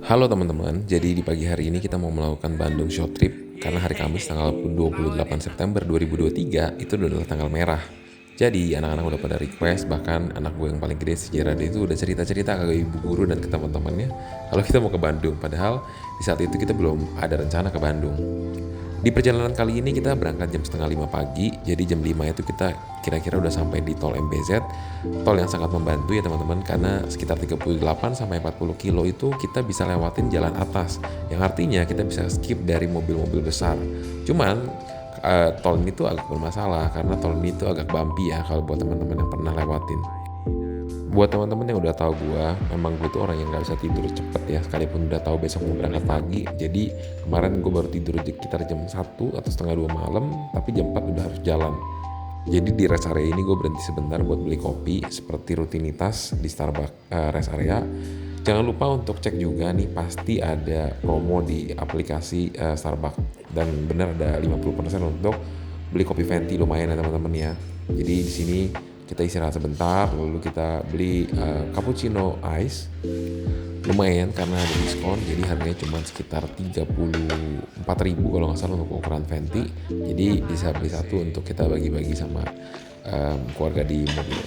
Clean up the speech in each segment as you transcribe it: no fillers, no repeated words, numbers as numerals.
Halo teman-teman, jadi di pagi hari ini kita mau melakukan Bandung Short Trip karena hari Kamis tanggal 28 September 2023 itu adalah tanggal merah. Jadi anak-anak udah pada request, bahkan anak gue yang paling gede si Gerard itu udah cerita-cerita ke ibu guru dan ke teman-temannya kalau kita mau ke Bandung. Padahal di saat itu kita belum ada rencana ke Bandung. Di perjalanan kali ini kita berangkat jam setengah 5 pagi, jadi jam 5 itu kita kira-kira udah sampai di tol MBZ. Tol yang sangat membantu ya teman-teman, karena sekitar 38 sampai 40 kilo itu kita bisa lewatin jalan atas, yang artinya kita bisa skip dari mobil-mobil besar. Cuman tol ini tuh agak bermasalah karena tol ini tuh agak bumpy ya kalau buat teman-teman yang pernah lewatin. Buat teman-teman yang udah tahu gue, memang gue tuh orang yang nggak bisa tidur cepet ya, sekalipun udah tahu besok mau berangkat pagi. Jadi kemarin gue baru tidur sekitar jam 1 atau setengah 2 malam, tapi jam 4 udah harus jalan. Jadi di rest area ini gue berhenti sebentar buat beli kopi seperti rutinitas di Starbucks rest area. Jangan lupa untuk cek juga nih, pasti ada promo di aplikasi Starbucks, dan bener ada 50% untuk beli kopi venti, lumayan ya teman-teman ya. Jadi di sini kita istirahat sebentar, lalu kita beli cappuccino ice. Lumayan karena ada diskon, jadi harganya cuma sekitar 34.000 kalau nggak salah untuk ukuran venti. Jadi bisa beli satu untuk kita bagi-bagi sama keluarga di mobil.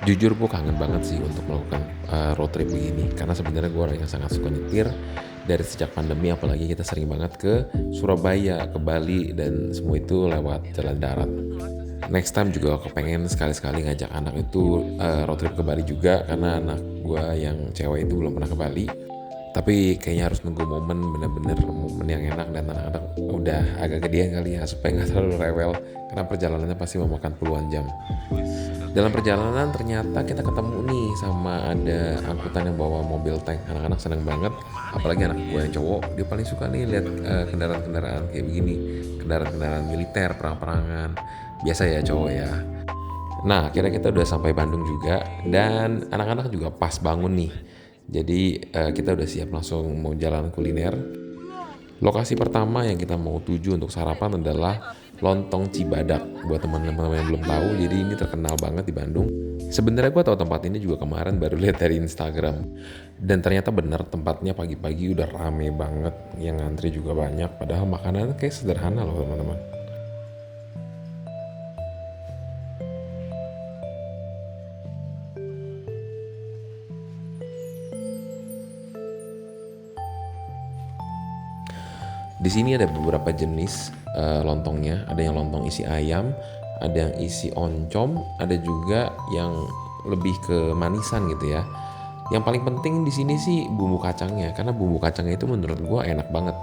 Jujur gue kangen banget sih untuk melakukan road trip begini, karena sebenarnya gue orang yang sangat suka nyetir dari sejak pandemi, apalagi kita sering banget ke Surabaya, ke Bali, dan semua itu lewat jalan darat. Next time juga aku pengen sekali-sekali ngajak anak itu road trip ke Bali juga, karena anak gue yang cewek itu belum pernah ke Bali. Tapi kayaknya harus nunggu momen, bener-bener momen yang enak dan anak-anak udah agak gedean kali ya, supaya nggak terlalu rewel, karena perjalanannya pasti memakan puluhan jam. Dalam perjalanan ternyata kita ketemu nih sama ada angkutan yang bawa mobil tank. Anak-anak seneng banget, apalagi anak gue yang cowok, dia paling suka nih lihat kendaraan-kendaraan kayak begini, kendaraan-kendaraan militer, perang-perangan. Biasa ya cowok ya. Nah, akhirnya kita udah sampai Bandung juga, dan anak-anak juga pas bangun nih. Jadi kita udah siap langsung mau jalan kuliner. Lokasi pertama yang kita mau tuju untuk sarapan adalah Lontong Cibadak. Buat teman-teman yang belum tahu, jadi ini terkenal banget di Bandung. Sebenarnya gue tahu tempat ini juga kemarin baru lihat dari Instagram. Dan ternyata benar tempatnya pagi-pagi udah rame banget, yang ngantri juga banyak. Padahal makanannya kayak sederhana loh teman-teman. Di sini ada beberapa jenis lontongnya. Ada yang lontong isi ayam, ada yang isi oncom, ada juga yang lebih ke manisan gitu ya. Yang paling penting di sini sih bumbu kacangnya, karena bumbu kacangnya itu menurut gue enak banget.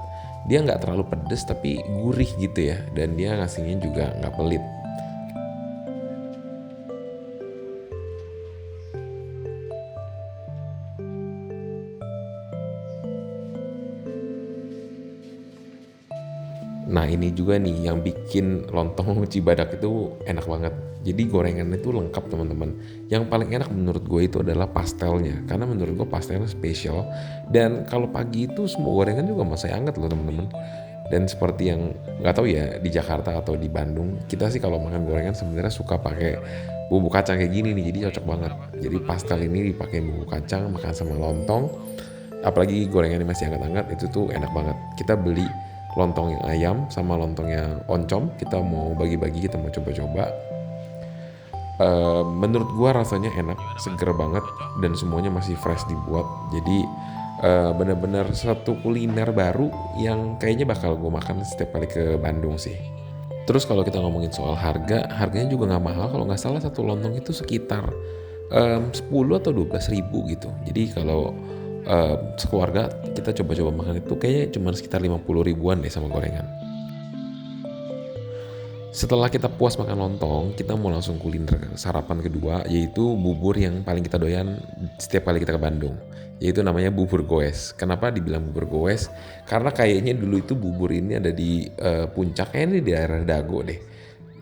Dia nggak terlalu pedes tapi gurih gitu ya, dan dia ngasihnya juga nggak pelit. Nah ini juga nih yang bikin lontong Cibadak itu enak banget. Jadi gorengannya itu lengkap teman-teman. Yang paling enak menurut gue itu adalah pastelnya, karena menurut gue pastelnya spesial. Dan kalau pagi itu semua gorengan juga masih hangat loh teman-teman. Dan seperti yang nggak tahu ya di Jakarta atau di Bandung, kita sih kalau makan gorengan sebenarnya suka pakai bumbu kacang kayak gini nih, jadi cocok banget. Jadi pastel ini dipakai bumbu kacang, makan sama lontong, apalagi gorengannya masih hangat-hangat, itu tuh enak banget. Kita beli lontong yang ayam sama lontong yang oncom, kita mau bagi-bagi, kita mau coba-coba. Menurut gua rasanya enak, seger banget, dan semuanya masih fresh dibuat. Jadi bener-bener satu kuliner baru yang kayaknya bakal gue makan setiap kali ke Bandung sih. Terus kalau kita ngomongin soal harga, harganya juga nggak mahal. Kalau nggak salah satu lontong itu sekitar 10 atau 12 ribu gitu. Jadi kalau sekeluarga kita coba-coba makan itu kayaknya cuma sekitar 50 ribuan deh sama gorengan. Setelah kita puas makan lontong, kita mau langsung kuliner sarapan kedua, yaitu bubur yang paling kita doyan setiap kali kita ke Bandung. Yaitu namanya bubur goes. Kenapa dibilang bubur goes? Karena kayaknya dulu itu bubur ini ada di puncak, kayaknya di daerah Dago deh.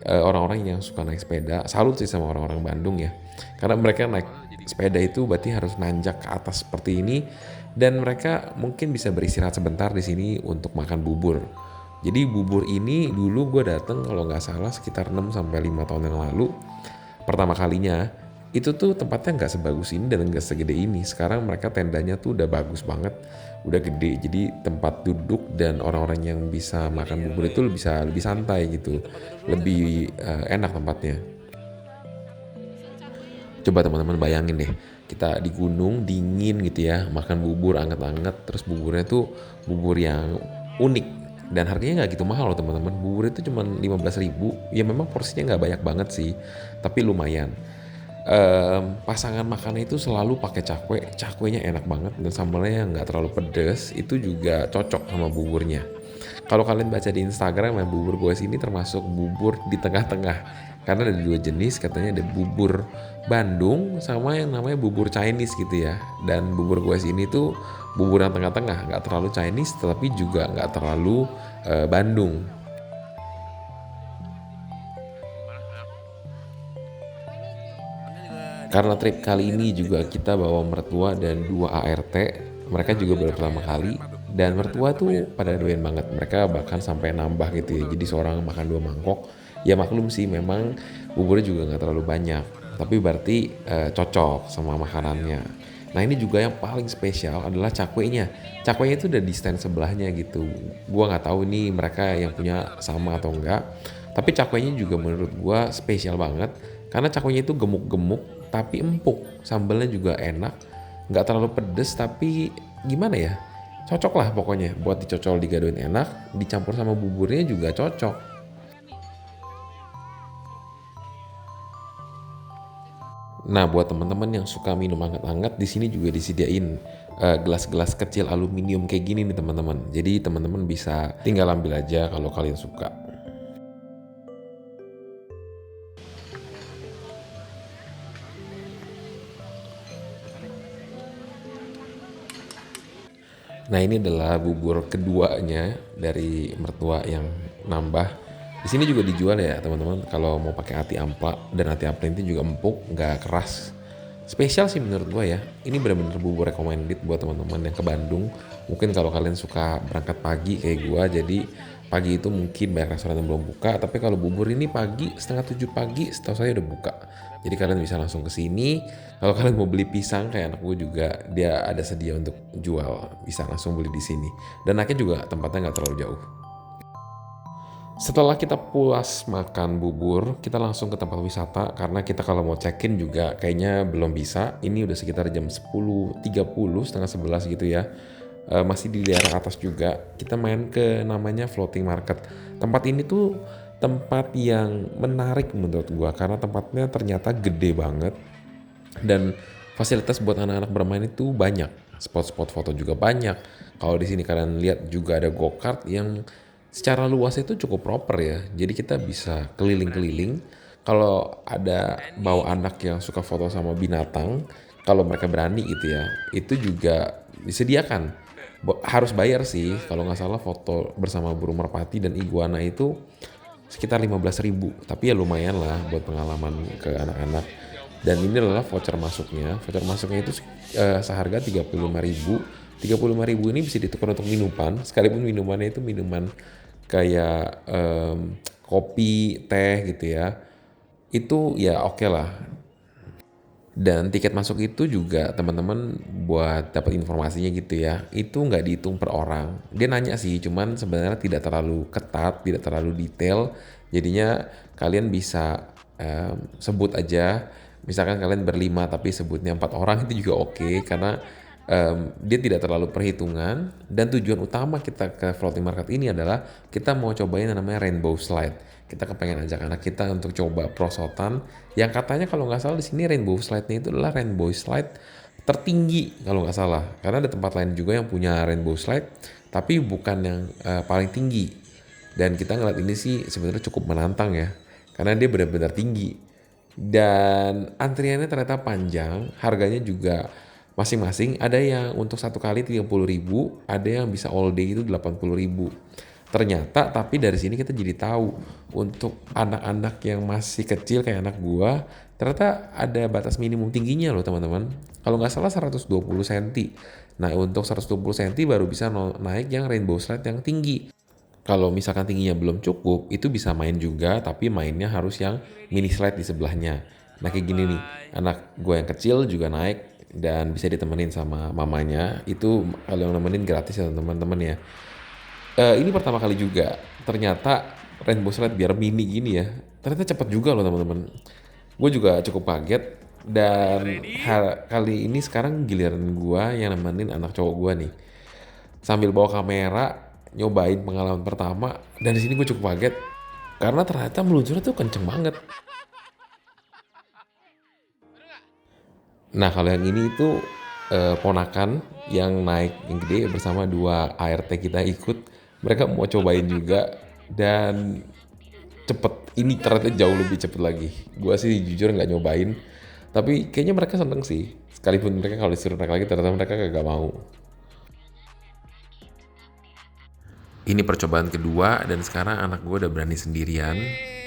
Orang-orang yang suka naik sepeda, salut sih sama orang-orang Bandung ya. Karena mereka naik sepeda itu berarti harus nanjak ke atas seperti ini, dan mereka mungkin bisa beristirahat sebentar di sini untuk makan bubur. Jadi bubur ini dulu gue dateng kalau nggak salah sekitar 6 sampai 5 tahun yang lalu. pertama kalinya itu tuh tempatnya nggak sebagus ini dan nggak segede ini. Sekarang mereka tendanya tuh udah bagus banget, udah gede. Jadi tempat duduk dan orang-orang yang bisa makan bubur itu bisa lebih santai gitu, lebih enak tempatnya. Coba teman-teman bayangin deh, kita di gunung dingin gitu ya, makan bubur anget-anget, terus buburnya tuh bubur yang unik dan harganya nggak gitu mahal loh teman-teman. Bubur itu cuma 15.000, ya memang porsinya nggak banyak banget sih, tapi lumayan. Pasangan makannya itu selalu pakai cakwe, cakwenya enak banget dan sambalnya yang nggak terlalu pedes, itu juga cocok sama buburnya. Kalau kalian baca di Instagram ya, bubur goes ini termasuk bubur di tengah-tengah. Karena ada dua jenis, katanya ada bubur Bandung sama yang namanya bubur Chinese gitu ya. Dan bubur goes ini tuh bubur yang tengah-tengah, nggak terlalu Chinese tetapi juga nggak terlalu Bandung. Karena trip kali ini juga kita bawa mertua dan dua ART, mereka juga baru pertama kali dan mertua tuh pada doyan banget. Mereka bahkan sampai nambah gitu ya. Jadi seorang makan 2 mangkok. Ya maklum sih memang buburnya juga nggak terlalu banyak, tapi berarti cocok sama makanannya. Nah ini juga yang paling spesial adalah cakwenya. Cakwenya itu udah di stand sebelahnya gitu. Gua nggak tahu ini mereka yang punya sama atau enggak. Tapi cakwenya juga menurut gua spesial banget karena cakwenya itu gemuk-gemuk tapi empuk. Sambalnya juga enak, nggak terlalu pedes tapi gimana ya? Cocok lah pokoknya buat dicocol digadoin enak, dicampur sama buburnya juga cocok. Nah, buat teman-teman yang suka minum hangat-hangat, di sini juga disediain gelas-gelas kecil aluminium kayak gini nih teman-teman. Jadi teman-teman bisa tinggal ambil aja kalau kalian suka. Nah, ini adalah bubur keduanya dari mertua yang nambah. Di sini juga dijual ya teman-teman. Kalau mau pakai ati ampla dan ati ampla itu juga empuk, nggak keras. Spesial sih menurut gua ya. Ini benar-benar bubur recommended buat teman-teman yang ke Bandung. Mungkin kalau kalian suka berangkat pagi kayak gua, jadi pagi itu mungkin banyak restoran yang belum buka. Tapi kalau bubur ini pagi, setengah 7 pagi, setahu saya udah buka. Jadi kalian bisa langsung ke sini. Kalau kalian mau beli pisang kayak anak gue juga, dia ada sedia untuk jual, bisa langsung beli di sini. Dan anaknya juga tempatnya nggak terlalu jauh. Setelah kita puas makan bubur, kita langsung ke tempat wisata karena kita kalau mau check-in juga kayaknya belum bisa. Ini udah sekitar jam 10.30, setengah 11 gitu ya. Masih di daerah atas juga. Kita main ke namanya Floating Market. Tempat ini tuh tempat yang menarik menurut gua karena tempatnya ternyata gede banget dan fasilitas buat anak-anak bermain itu banyak. Spot-spot foto juga banyak. Kalau di sini kalian lihat juga ada go-kart yang secara luas itu cukup proper ya. Jadi kita bisa keliling-keliling. Kalau ada bawa anak yang suka foto sama binatang, kalau mereka berani gitu ya, itu juga disediakan. Harus bayar sih, kalau nggak salah foto bersama burung merpati dan iguana itu sekitar 15.000. Tapi ya lumayan lah buat pengalaman ke anak-anak. Dan ini adalah voucher masuknya. Voucher masuknya itu seharga 35.000. 35.000 ini bisa ditukar untuk minuman, sekalipun minumannya itu minuman kayak kopi, teh gitu ya. Itu ya oke lah. Dan tiket masuk itu juga teman-teman buat dapat informasinya gitu ya. Itu nggak dihitung per orang. Dia nanya sih, cuman sebenarnya tidak terlalu ketat, tidak terlalu detail. Jadinya kalian bisa sebut aja. Misalkan kalian berlima tapi sebutnya 4 orang itu juga oke karena dia tidak terlalu perhitungan. Dan tujuan utama kita ke floating market ini adalah kita mau cobain yang namanya rainbow slide. Kita kepengen ajak anak kita untuk coba prosotan yang katanya kalau nggak salah di sini rainbow slide-nya itu adalah rainbow slide tertinggi kalau nggak salah, karena ada tempat lain juga yang punya rainbow slide tapi bukan yang paling tinggi. Dan kita ngeliat ini sih sebenarnya cukup menantang ya karena dia benar-benar tinggi dan antriannya ternyata panjang. Harganya juga masing-masing, ada yang untuk satu kali 30.000, ada yang bisa all day itu 80.000. Ternyata tapi dari sini kita jadi tahu untuk anak-anak yang masih kecil kayak anak gua ternyata ada batas minimum tingginya loh teman-teman. Kalau nggak salah 120 cm. Nah untuk 120 cm baru bisa naik yang rainbow slide yang tinggi. Kalau misalkan tingginya belum cukup, itu bisa main juga, tapi mainnya harus yang mini slide di sebelahnya. Nah kayak gini nih, anak gue yang kecil juga naik dan bisa ditemenin sama mamanya. Itu kalau yang nemenin gratis ya teman-teman ya. Ini pertama kali juga. Ternyata Rainbow Slide biar mini gini ya. Ternyata cepet juga loh teman-teman. Gue juga cukup kaget dan kali ini sekarang giliran gue yang nemenin anak cowok gue nih. Sambil bawa kamera nyobain pengalaman pertama dan di sini gue cukup kaget karena ternyata meluncurnya tuh kenceng banget. Nah kalau yang ini itu ponakan yang naik yang gede bersama dua ART kita ikut. Mereka mau cobain juga dan cepet. Ini ternyata jauh lebih cepet lagi. Gua sih jujur nggak nyobain, tapi kayaknya mereka seneng sih. Sekalipun mereka kalau disuruh naik lagi ternyata mereka kagak mau. Ini percobaan kedua dan sekarang anak gue udah berani sendirian,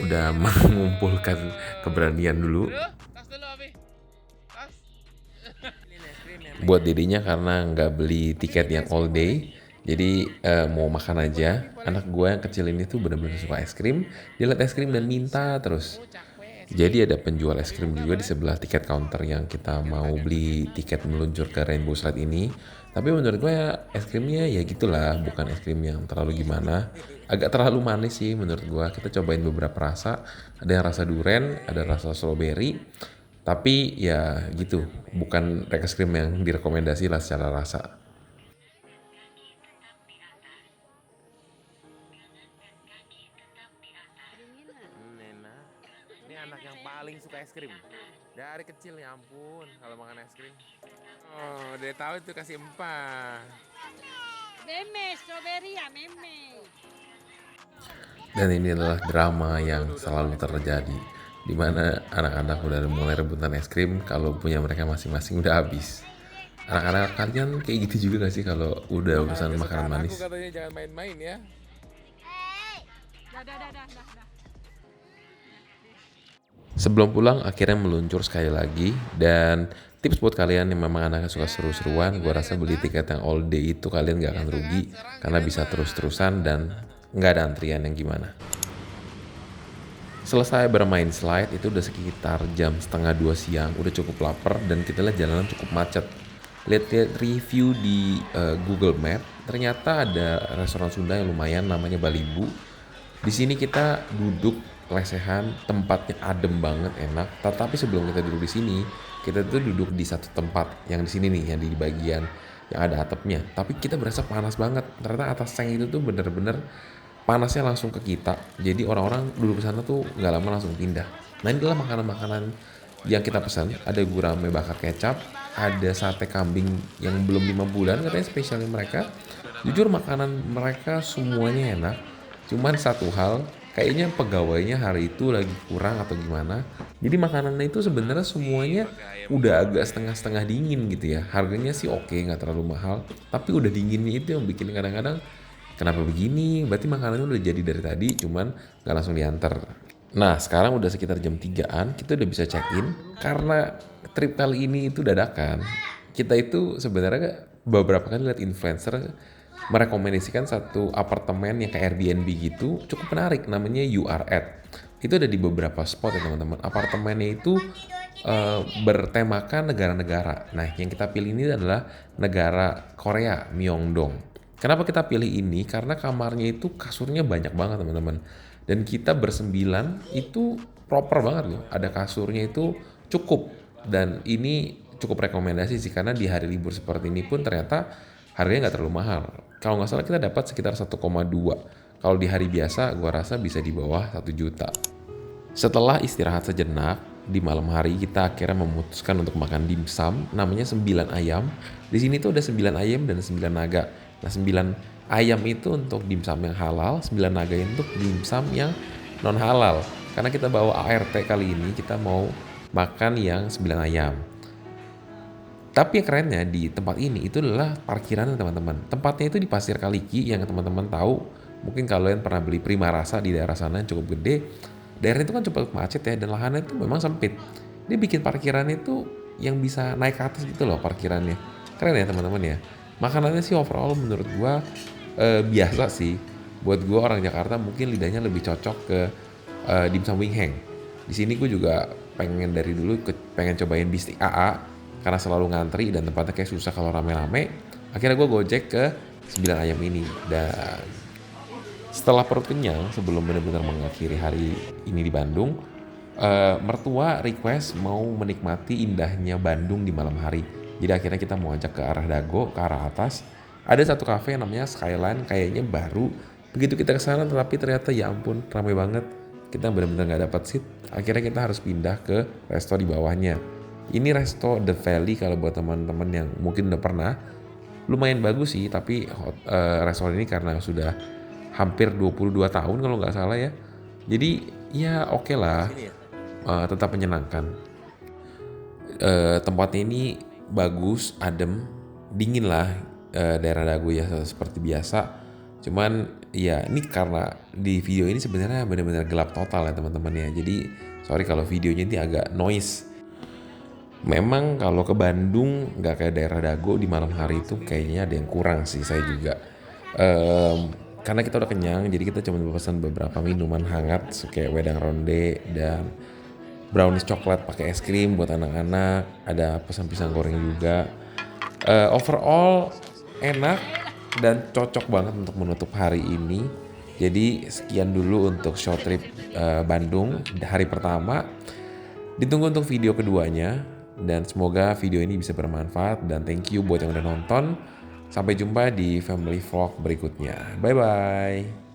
udah mengumpulkan keberanian dulu. Buat dedinya karena nggak beli tiket yang all day, jadi mau makan aja. Anak gue yang kecil ini tuh bener-bener suka es krim, dia liat es krim dan minta terus. Jadi ada penjual es krim juga di sebelah tiket counter yang kita mau beli tiket meluncur ke Rainbow Slide ini. Tapi menurut gue ya es krimnya ya gitulah, bukan es krim yang terlalu gimana. Agak terlalu manis sih menurut gue. Kita cobain beberapa rasa, ada yang rasa durian, ada rasa strawberry. Tapi ya gitu, bukan es krim yang direkomendasi lah secara rasa. Nena, ini anak yang paling suka es krim. Dari kecil ya ampun kalau makan es krim. Oh, dia tahu itu kasih empah. Meme, strawberry ya meme. Dan ini adalah drama yang selalu terjadi, di mana anak-anak udah mulai rebutan es krim kalau punya mereka masing-masing udah habis. Anak-anak kalian kayak gitu juga gak sih kalau udah urusan makanan Sekarang aku manis? katanya jangan main-main ya. Dah. Sebelum pulang akhirnya meluncur sekali lagi dan tips buat kalian yang memang anaknya suka seru-seruan, gue rasa beli tiket yang all day itu kalian gak akan rugi karena bisa terus-terusan dan nggak ada antrian yang gimana. Selesai bermain slide itu udah sekitar jam setengah 2 siang, udah cukup lapar dan kita lihat jalanan cukup macet. Lihat review di Google Map, ternyata ada restoran Sunda yang lumayan namanya Balibu. Di sini kita duduk lesehan, tempatnya adem banget, enak. Tetapi sebelum kita duduk di sini, kita tuh duduk di satu tempat yang di sini nih, yang di bagian yang ada atapnya. Tapi kita berasa panas banget. Ternyata atas seng itu tuh bener-bener panasnya langsung ke kita. Jadi orang-orang duduk di sana tuh nggak lama langsung pindah. Nah ini adalah makanan-makanan yang kita pesan. Ada gurame bakar kecap, ada sate kambing yang belum 5 bulan katanya spesialnya mereka. Jujur makanan mereka semuanya enak. Cuman satu hal, kayaknya pegawainya hari itu lagi kurang atau gimana. Jadi makanannya itu sebenarnya semuanya udah agak setengah-setengah dingin gitu ya. Harganya sih oke, nggak terlalu mahal. Tapi udah dinginnya itu yang bikin kadang-kadang kenapa begini? Berarti makanannya udah jadi dari tadi, cuman nggak langsung diantar. Nah, sekarang udah sekitar jam 3-an, kita udah bisa check-in. Karena trip kali ini itu dadakan. Kita itu sebenarnya beberapa kali lihat influencer merekomendasikan satu apartemen yang kayak Airbnb gitu, cukup menarik, namanya URAT. Itu ada di beberapa spot ya teman-teman. Apartemennya itu bertemakan negara-negara. Nah, yang kita pilih ini adalah negara Korea, Myeongdong. Kenapa kita pilih ini? Karena kamarnya itu kasurnya banyak banget teman-teman. Dan kita bersembilan itu proper banget loh. Ada kasurnya itu cukup. Dan ini cukup rekomendasi sih. Karena di hari libur seperti ini pun ternyata harganya nggak terlalu mahal. Kalau nggak salah kita dapat sekitar 1,2. Kalau di hari biasa gua rasa bisa di bawah 1 juta. Setelah istirahat sejenak, di malam hari kita akhirnya memutuskan untuk makan dimsum, namanya 9 ayam. Di sini tuh ada 9 ayam dan 9 naga. Nah 9 ayam itu untuk dimsum yang halal, 9 naga itu untuk dimsum yang non halal. Karena kita bawa ART kali ini, kita mau makan yang 9 ayam. Tapi yang kerennya di tempat ini itu adalah parkirannya teman-teman. Tempatnya itu di Pasir Kaliki yang teman-teman tahu. Mungkin kalian pernah beli Prima Rasa di daerah sana yang cukup gede. Daerah itu kan cukup macet ya dan lahannya itu memang sempit. Dia bikin parkirannya itu yang bisa naik ke atas gitu loh parkirannya. Keren ya teman-teman ya. Makanannya sih overall menurut gua biasa sih. Buat gua orang Jakarta mungkin lidahnya lebih cocok ke dimsum Wing Heng. Di sini gua juga pengen dari dulu pengen cobain bistik AA karena selalu ngantri dan tempatnya kayak susah kalau rame-rame. Akhirnya gue gojek ke 9 ayam ini. Dan setelah perut kenyang, sebelum benar-benar mengakhiri hari ini di Bandung, mertua request mau menikmati indahnya Bandung di malam hari. Jadi akhirnya kita mau ajak ke arah Dago, ke arah atas. Ada satu cafe yang namanya Skyline, kayaknya baru. Begitu kita ke sana, tetapi ternyata ya ampun, ramai banget. Kita benar-benar nggak dapat seat. Akhirnya kita harus pindah ke resto di bawahnya. Ini resto The Valley kalau buat teman-teman yang mungkin udah pernah. Lumayan bagus sih, tapi restoran ini karena sudah hampir 22 tahun kalau nggak salah ya. Jadi ya oke lah, tetap menyenangkan. Tempatnya ini bagus, adem, dingin lah, daerah Dago ya seperti biasa. Cuman ya ini karena di video ini sebenarnya benar-benar gelap total ya teman-teman ya. Jadi sorry kalau videonya ini agak noise. Memang kalau ke Bandung nggak kayak daerah Dago di malam hari itu kayaknya ada yang kurang sih saya juga. Karena kita udah kenyang, jadi kita cuma pesan beberapa minuman hangat kayak wedang ronde dan brownies coklat pakai es krim buat anak-anak. Ada pesan pisang goreng juga. Overall enak dan cocok banget untuk menutup hari ini. Jadi sekian dulu untuk short trip Bandung hari pertama. Ditunggu untuk video keduanya. Dan semoga video ini bisa bermanfaat. Dan thank you buat yang udah nonton. Sampai jumpa di family vlog berikutnya. Bye-bye.